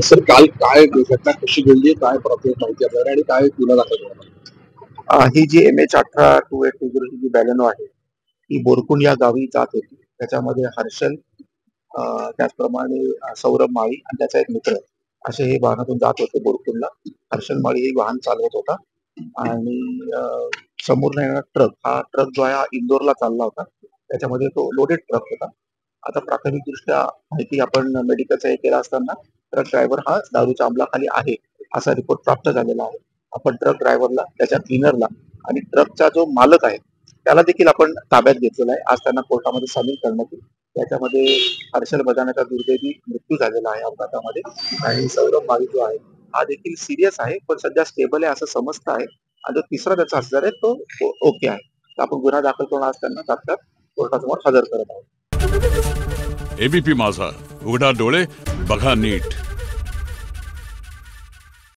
Sir काल काय घटना कशी घडली, काय प्राथमिक माहिती आपल्याकडे आणि काय गुन्हा दाखल झाला? ही जी MH182820 जी बॅलेनो आहे ती बोरकुंड या गावी जात होती. त्याच्यामध्ये हर्षल, त्याचप्रमाणे सौरभ माळी आणि त्याचा एक मित्र असे हे वाहनातून जात होते बोरकुंडला. हर्षल माळी हे वाहन चालवत होता आणि समोर येणारा ट्रक जो आहे हा इंदोरला चालला होता. त्याच्यामध्ये तो लोडेड ट्रक होता. आता प्राथमिकदृष्ट्या माहिती आपण मेडिकलचा हे केला असताना ट्रक ड्रायव्हर हा दारूच्या अंमलाखाली आहे असा रिपोर्ट प्राप्त झालेला आहे. आपण ट्रक ड्रायव्हरला, त्याच्या क्लिनरला आणि ट्रकचा जो मालक आहे त्याला देखील आपण ताब्यात घेतलेला आहे. आज त्यांना कोर्टामध्ये सामील करण्यात येईल. त्याच्यामध्ये हर्षल बदानाचा दुर्दैवी मृत्यू झालेला आहे अपघातामध्ये आणि सौरभ माळी जो आहे हा देखील सिरियस आहे, पण सध्या स्टेबल आहे असं समजतं आहे. आणि जो तिसरा त्याचा हजर आहे तो ओके आहे. तर आपण गुन्हा दाखल करून आज त्यांना तात्काळ कोर्टासमोर हजर करत आहोत. एबीपी माझा, उघडा डोळे बघा नीट.